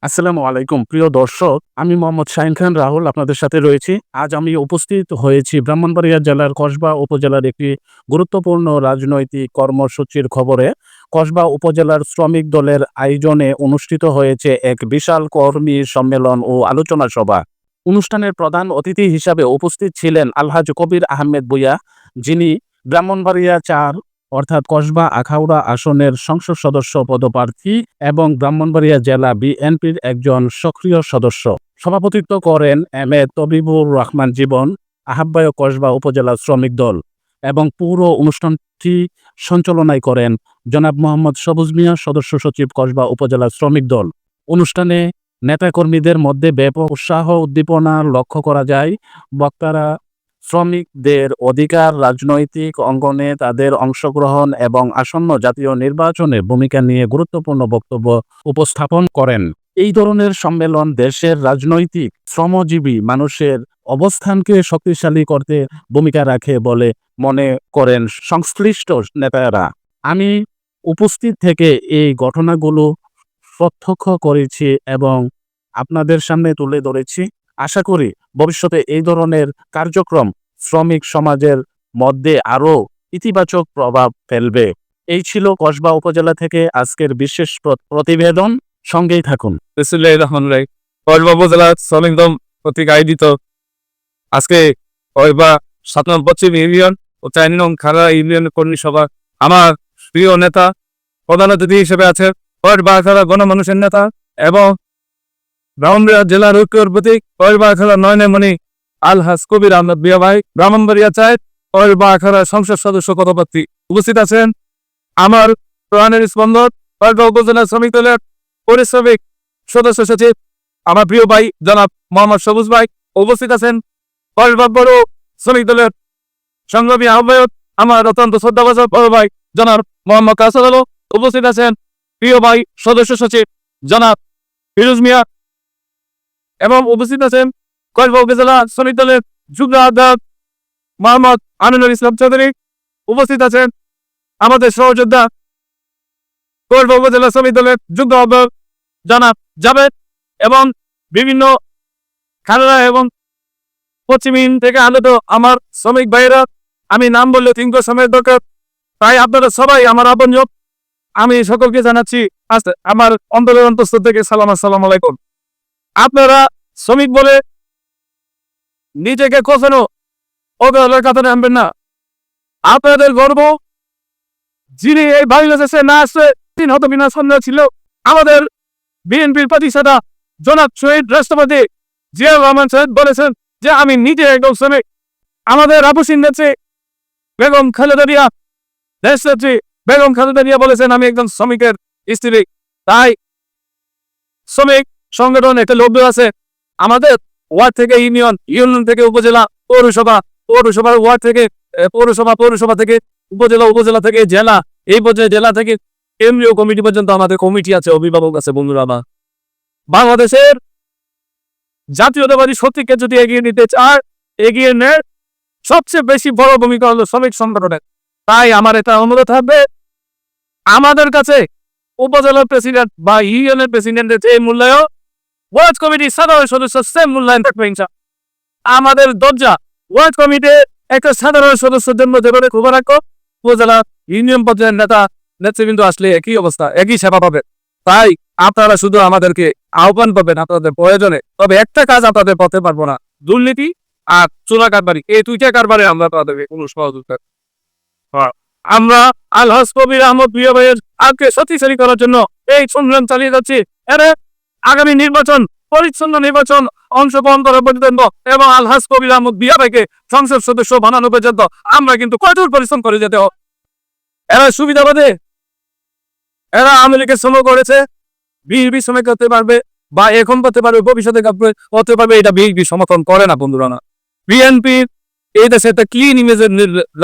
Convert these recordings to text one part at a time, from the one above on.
আসসালামু আলাইকুম প্রিয় দর্শক, আমি মোহাম্মদ শাহীন খান রাহুল আপনাদের সাথে রয়েছি। আজ আমি উপস্থিত হয়েছি ব্রাহ্মণবাড়িয়া জেলার কসবা উপজেলার একটি গুরুত্বপূর্ণ রাজনৈতিক কর্মসূচির খবরে। কসবা উপজেলার শ্রমিক দলের আয়োজনে অনুষ্ঠিত হয়েছে এক বিশাল কর্মী সম্মেলন ও আলোচনা সভা। অনুষ্ঠানের প্রধান অতিথি হিসাবে উপস্থিত ছিলেন আলহাজ কবির আহমেদ ভূঁইয়া, যিনি ব্রাহ্মণবাড়িয়া ৪ অর্থাৎ কসবা আখাউড়া আসনের সংসদ সদস্য পদপ্রার্থী এবং ব্রাহ্মণবাড়িয়া জেলা বিএনপির একজন সক্রিয় সদস্য। সভাপতিত্ব করেন এম এ তবিবুর রহমান জীবন, আহ্বায়ক কসবা উপজেলা শ্রমিক দল, এবং পুরো অনুষ্ঠানটি সঞ্চালনায় করেন জনাব মোহাম্মদ সবুজ মিয়া, সদস্য সচিব কসবা উপজেলা শ্রমিক দল। অনুষ্ঠানে নেতাকর্মীদের মধ্যে ব্যাপক উৎসাহ উদ্দীপনা লক্ষ্য করা যায়। বক্তারা শ্রমিকদের অধিকার, রাজনৈতিক অঙ্গনে তাদের অংশগ্রহণ এবং আসন্ন জাতীয় নির্বাচনে ভূমিকা নিয়ে গুরুত্বপূর্ণ বক্তব্য উপস্থাপন করেন। এই ধরনের সম্মেলন দেশের রাজনৈতিক শ্রমজীবী মানুষের অবস্থানকে শক্তিশালী করতে ভূমিকা রাখে বলে মনে করেন সংশ্লিষ্ট নেতারা। আমি উপস্থিত থেকে এই ঘটনাগুলো প্রত্যক্ষ করেছি এবং আপনাদের সামনে তুলে ধরেছি। আশা করি ভবিষ্যতে এই ধরনের কার্যক্রম শ্রমিক সমাজের মধ্যে আরও ইতিবাচক প্রভাব ফেলবে। এই ছিল কসবা উপজেলা থেকে আজকের বিশেষ প্রতিবেদন। সঙ্গেই থাকুন। বিসমিল্লাহির রহমানির রহিম। কসবা উপজেলা শ্রমিক দল কর্তৃক আয়োজিত আজকে কসবা ৭ নং পশ্চিম ইউনিয়ন ও ৪ নং খাড়া ইউনিয়ন কর্মী সভা। আমার প্রিয় নেতা প্রধান অতিথি হিসেবে আছে কসবা আখাড়া গণমানুষের নেতা এবং ব্রাহ্মণবাড়িয়া জেলার ঐক্যের প্রতীক কসবা আখাড়া নয়নেমণি আলহাজ কবির আহমেদ ভূঁইয়া ভাই, ব্রাহ্মণবাড়িয়া ৪ কসবা আখাড়া সংসদ সদস্য পদপ্রার্থী। উপস্থিত আছেন আমার প্রাণের স্পন্দন কসবা উপজেলা শ্রমিক দলের পরিশ্রমিক সদস্য সচিব আমার প্রিয় ভাই জনাব মোহাম্মদ সবুজ ভাই। উপস্থিত আছেন কসবা বড় শ্রমিক দলের সংগ্রামী আহ্বায়ক আমার অত্যন্ত শ্রদ্ধাভাজন বড় ভাই জনাব মোহাম্মদ কাসর আলম। উপস্থিত আছেন প্রিয় ভাই সদস্য সচিব জনাব ফিরোজ মিয়া এবং উপস্থিত আছেন কসবা উপজেলা শ্রমিক দলের যুগ্ম আহ্বায়ক মোহাম্মদ আমিনুল ইসলাম চৌধুরী। উপস্থিত আছেন আমাদের সহযোদ্ধা কসবা উপজেলা শ্রমিক দলের যুগ্ম আহ্বায়ক জনাব জাবেদ এবং বিভিন্ন খালেদা এবং পশ্চিম থেকে আগত আমার শ্রমিক ভাইয়েরা। আমি নাম বললে তিনকো সময়ের দরকার, তাই আপনারা সবাই আমার আপনজন। আমি সকলকে জানাচ্ছি আমার অন্তরের অন্তঃস্থল থেকে সালাম, আসসালামু আলাইকুম। আপনারা শ্রমিক বলে নিজেকে কখনো অবহেলার কাতারে আনবেন না। আপনাদের গর্ব যিনি এই বাংলাদেশে না আসছে তিনি হয়তো বিনা সন্দেহ ছিল আমাদের বিএনপির প্রতিষ্ঠাতা জনাব শহীদ রাষ্ট্রপতি জিয়া রহমান সাহেব বলেছেন যে আমি নিজে একদম শ্রমিক। আমাদের আপসীন নেত্রী বেগম খালেদা জিয়া, দেশ নেত্রী বেগম খালেদা জিয়া বলেছেন আমি একজন শ্রমিকের স্ত্রী। তাই শ্রমিক সংগঠন একটা লব্ধ আছে আমাদের ওয়ার্ড থেকে ইউনিয়ন, ইউনিয়ন থেকে উপজেলা, পৌরসভা, পৌরসভার ওয়ার্ড থেকে পৌরসভা, পৌরসভা থেকে উপজেলা, উপজেলা থেকে জেলা, এই পর্যায়ে জেলা থেকে কেন্দ্রীয় কমিটি পর্যন্ত আমাদের কমিটি আছে, অভিভাবক আছে। বন্ধুরা আমার, বাংলাদেশের জাতীয়তাবাদী শক্তিকে যদি এগিয়ে নিতে চায়, এগিয়ে নেয়, সবচেয়ে বেশি বড় ভূমিকা হলো শ্রমিক সংগঠনের। তাই আমার এটা অনুরোধ থাকবে আমাদের কাছে উপজেলার প্রেসিডেন্ট বা ইউনিয়নের প্রেসিডেন্টের যে মূল্যায়ন, ওয়ার্ড কমিটির সাধারণ সদস্য সেম মূল্যায়ন থাকবে ইনশাআল্লাহ। আমাদের দরজা ওয়ার্ড কমিটির একটা সাধারণ সদস্যের জন্য যেভাবে খোলা রাখো, উপজেলা ইউনিয়ন পর্যায়ের নেতা নেতৃবৃন্দ আসলে একই অবস্থা, একই সেবা পাবে। তাই আপনারা শুধু আমাদেরকে আহ্বান পাবেন আপনাদের প্রয়োজনে। তবে একটা কাজ আপনাদের করতে পারবো না, দুর্নীতি আর চোরা কারবারি, এই দুইটা কারবারে আমরা তাদেরকে কোনো সহযোগিতা। আমরা আলহাজ কবির আহমেদ ভূঁইয়া ভাইয়ের আজকে শক্তিশালী করার জন্য এই সংগ্রাম চালিয়ে যাচ্ছি। এর আগামী নির্বাচন পরিচ্ছন্ন নির্বাচন অংশগ্রহণ করা পর্যন্ত এবং আলহাজ কবির আহমেদ ভূঁইয়া ভাইকে সংসদ সদস্য বানানো পর্যন্ত আমরা কিন্তু কঠোর পরিশ্রম করে যেতে হবে। এরা সুবিধাবাদে, এরা আওয়ামী লীগের সময় করেছে, বিএনপি সময় করতে পারবে বা এখন করতে পারবে, ভবিষ্যতে করতে পারবে, এটা বিএনপি সমর্থন করে না। বন্ধুরা না, বিএনপি এই দেশে একটা ক্লিন ইমেজের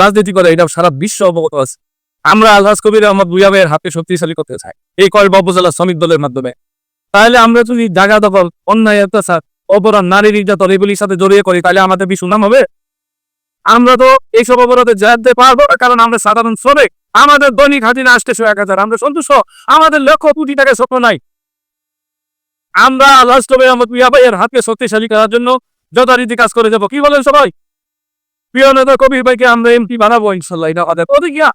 রাজনীতি করে, এটা সারা বিশ্ব অবগত আছে। আমরা আলহাজ কবির আহমেদ ভূঁইয়া ভাইয়ের হাতে শক্তিশালী করতে চাই এই কসবা উপজেলা শ্রমিক দলের মাধ্যমে। তাহলে আমরা যদি জায়গা দখল, অন্যায়, অত্যাচার, অপরাধ, নারী নির্যাতন এগুলির সাথে জড়িয়ে করি, তাহলে আমাদের কি সুনাম হবে? আমরা তো এইসব অপরাধে যেতে পারবো না, কারণ আমরা সাধারণ শ্রমিক। আমাদের দৈনিক হাজিরা আসতেছে ১,০০০, আমরা সন্তুষ্ট। আমাদের লক্ষ কোটি টাকা স্বপ্ন নাই। আমরা লাস্ট হবে আমার প্রিয়া ভাইয়ের হাতকে শক্তিশালী করার জন্য যথারীতি কাজ করে যাবো। কি বলেন সবাই? প্রিয় নেতা কবির ভাইকে আমরা এমপি বানাবো ইনশাল্লাহ। এটা আমাদের প্রতিজ্ঞা।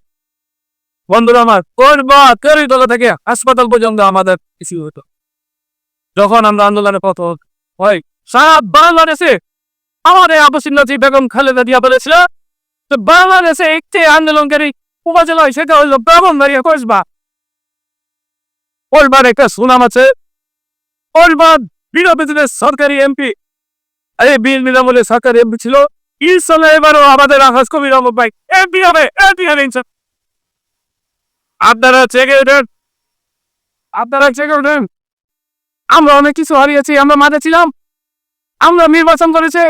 বন্ধুরা আমার, করবা তলা থেকে হাসপাতাল পর্যন্ত আমাদের কিছু হতো যখন আমরা আন্দোলনে পথ হয়। সারা বাংলাদেশে আমাদের আবসিন্নতি বেগম খালেদা জিয়া বলেছিল তো বাংলাদেশে একটি আন্দোলনকারী উপজেলায়, সেটা হলো ব্রাহ্মণবাড়িয়া কসবা। ওরবার একটা সুনাম আছে, ওরবার বিরোধীদের সরকারি এমপি, এই বীর বিনামূল্যে সরকারি এমপি ছিল। ইনশাল্লাহ এবারও আমাদের আকাশ কবির রহমান ভাই এমপি হবে, এমপি হবে ইনশাল্লাহ। আপনারা চেকে ওঠেন, আপনারা চেকে ওঠেন। আমরা অনেক কিছু হারিয়েছি, আমরা মাঠে ছিলাম, আমরা নির্বাচন করেছে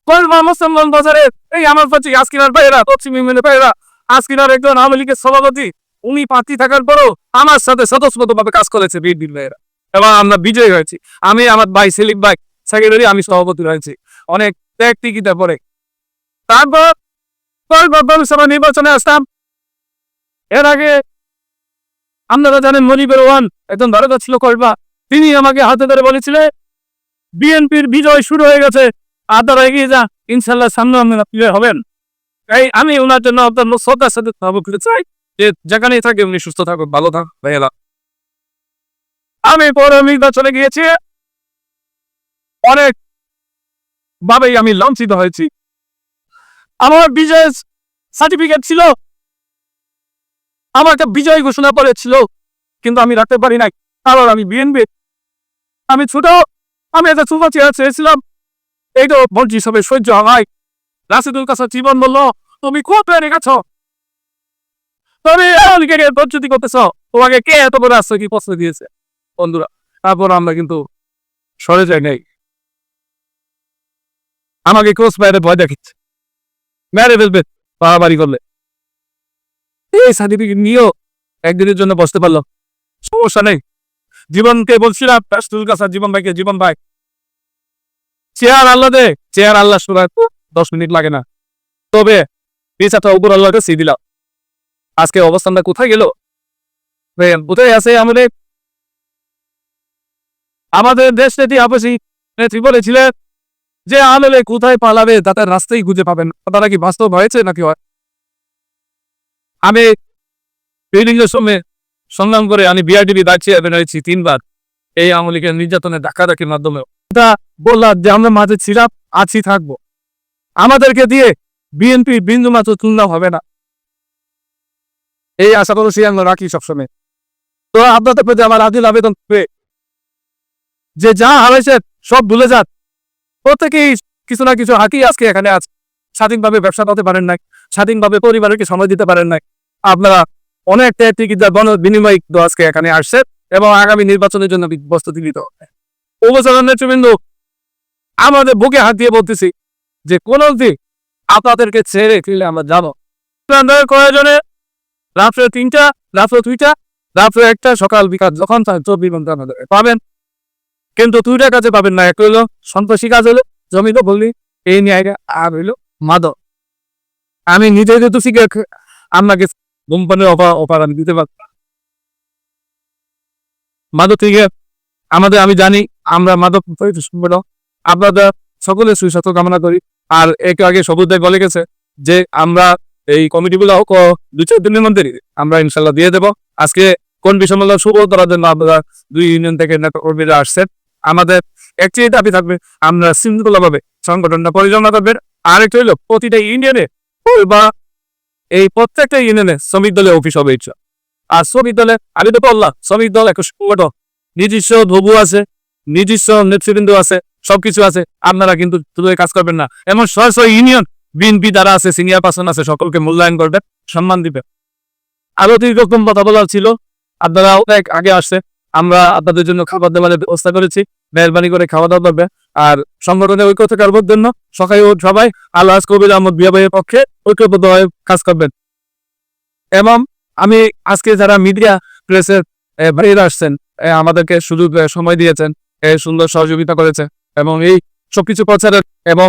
কসবা মুসলমান বাজারে। এই আমার পাচ্ছি আজকিনার ভাইয়েরা, পশ্চিম ইউনিয়নের ভাইয়েরা, আজকিনার একজন আওয়ামী লীগের সভাপতি, উনি প্রার্থী থাকার পরও আমার সাথে স্বতঃস্ফূর্তভাবে কাজ করেছে বীর ভাইয়েরা, এবং আমরা বিজয়ী হয়েছি। আমি, আমার ভাই সেলিম ভাই সেক্রেটারি, আমি সভাপতি হয়েছি অনেক ত্যাগ টিকিতে পরে। তারপর সভা নির্বাচনে আসতাম। এর আগে আপনারা জানেন মনিবের ওয়ান একজন ভারত ছিল কসবা, তিনি আমাকে হাতে ধরে বলেছিলেন বিএনপির বিজয় শুরু হয়ে গেছে, আপনারা এগিয়ে যা, ইনশাল্লাহ সামনে আপনারা বিজয় হবেন। তাই আমি ওনার জন্য আপনার শ্রদ্ধার সাথে করতে চাই যে যেখানেই থাকে উনি সুস্থ থাকুন, ভালো থাক ভাইয়েরা। আমি পরে নির্বাচনে গিয়েছি, অনেক ভাবেই আমি লাঞ্ছিত হয়েছি। আমার বিজয় সার্টিফিকেট ছিল, আমার একটা বিজয় ঘোষণা করেছিল, কিন্তু আমি রাখতে পারি নাই, কারণ আমি বিএনপি, আমি ছোট, আমি একটা সুপার চেয়ার চেয়েছিলাম, এইটা মন্ত্রী হিসাবে সহ্য হয়। রাশিদুল কাছে জীবন বলল তুমি খুব পেরে গেছ, তুমি বঞ্চিত করতেছ, তোমাকে কে এত বড় আসছে কি প্রশ্ন দিয়েছে? বন্ধুরা, তারপর আমরা কিন্তু সরে যাই নাই। আমাকে ক্রস ফায়ারে ভয় দেখাচ্ছে, মেরে ফেলবে বাড়াবাড়ি করলে। এই সার্টিফিকেট নিয়েও একদিনের জন্য বসতে পারলো, সমস্যা নেই। জীবনকে বলছিলাম, জীবন ভাইকে, জীবন ভাই চেয়ার আল্লাহ দে, চেয়ার আল্লাহ শোনায় 10 মিনিট লাগে না, তবে বিচারটা উপর আল্লাহকে সি দিলাম। আজকে অবস্থানটা কোথায় গেল? কোথায় আছে আমাদের দেশ নেত্রী আপসি নেত্রী বলেছিলেন যে আনলে কোথায় পালাবে তাদের রাস্তাই খুঁজে পাবেন। তারা কি বাস্তব হয়েছে নাকি হয়? আমি সময় সংগ্রাম করে আমি বিআরটিভি দায়িত্বে হয়েছি 3 বার এই আওয়ামী লীগের নির্যাতনের ডাকাডাকির মাধ্যমে। এটা বললাম যে আমরা মাঝে ছিলাম, আছি, থাকবো। আমাদেরকে দিয়ে বিএনপি বিন্দু মাত্র তুলনা হবে না, এই আশা করছি আমরা রাখি সবসময়। তো আপনাদের প্রতি আমার আদিল আবেদন যে যা হারাইছে সব ভুলে যান, প্রত্যেকেই কিছু না কিছু হাকি আজকে এখানে আছে। স্বাধীনভাবে ব্যবসা করতে পারেন নাই, স্বাধীনভাবে পরিবারকে সময় দিতে পারেন নাই, আপনারা অনেক টিকিট বিনিময় আজকে এখানে আসছে এবং আগামী নির্বাচনের জন্য প্রস্তুতি নিতে হবে। উপজেলার নেতৃবৃন্দ আমাদের বুকে হাত দিয়ে বলতেছি যে কোন দিক আপনাদেরকে ছেড়ে ফিরলে আমরা যাবো। কয়েকজনে রাত্রে 3টা, রাত্রে 2টা, রাত্রে 1টা, সকাল বিকাল যখন 24 ঘন্টা আমাদের পাবেন, কিন্তু 2টা কাজে পাবেন না। এক হইলো সন্ত্রাসী কাজ, হলো জমি তো বললি এই নিয়ে, আর হইলো মাদক। আমি নিজে যেহেতু শিখে আপনাকে কোম্পানির অফার আমি দিতে পারব মাদক থেকে আমাদের, আমি জানি আমরা মাদক আপনাদের সকলের সুস্বাস্থ্য কামনা করি। আর একটু আগে সবুজ ভাই বলে গেছে যে আমরা এই কমিটিগুলো 2-4 দিনের মধ্যে আমরা ইনশাল্লাহ দিয়ে দেবো। আজকে কোন বিষয়মূলক শুভ করার জন্য আপনারা 2 ইউনিয়ন থেকে নেতা কর্মীরা আসছেন। আমাদের একটি দাবি থাকবে, আমরা শৃঙ্খলাভাবে সংগঠনটা পরিচালনা করবেন। আর একটা হইলো প্রতিটা ইউনিয়নে বা এই প্রত্যেকটা ইউনিয়নে শ্রমিক দলের অফিস হবে ইচ্ছা। আর শ্রমিক দলে আমি তো বললাম শ্রমিক দল একটা সংগঠন, নিজস্ব ধবু আছে, নিজস্ব নেতৃবৃন্দ আছে, সবকিছু আছে। আপনারা কিন্তু কাজ করবেন না, এমন শত ইউনিয়ন বিএনপি যারা আছে, সিনিয়র পার্সন আছে, সকলকে মূল্যায়ন করবেন, সম্মান দিবেন। আরো 3 রকম কথা বলার ছিল, আপনারা অনেক আগে আসছে, আমরা আপনাদের জন্য খাবার দাবারের ব্যবস্থা করেছি, মেহরবানি করে খাওয়া দাওয়া করবে। আর সংগঠনের ঐক্য থাকার জন্য সবাই আল্লাহ কবির আহমদ বিয়া ভাইয়ের পক্ষে ঐক্যবদ্ধ হয়ে কাজ করবেন। এবং আমি আজকে যারা মিডিয়া প্রেসের ভাইয়েরা আসছেন, আমাদেরকে সুযোগ সময় দিয়েছেন, সুন্দর সহযোগিতা করেছে এবং এই সবকিছু প্রচারের এবং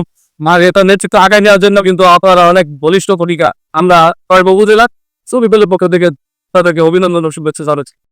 এটা নেতৃত্ব আগায় নেওয়ার জন্য কিন্তু আপনারা অনেক বলিষ্ঠ ভূমিকা আমরা উপজেলা ছবি পেলের পক্ষ থেকে তাদেরকে অভিনন্দন ও শুভেচ্ছা জানাচ্ছি।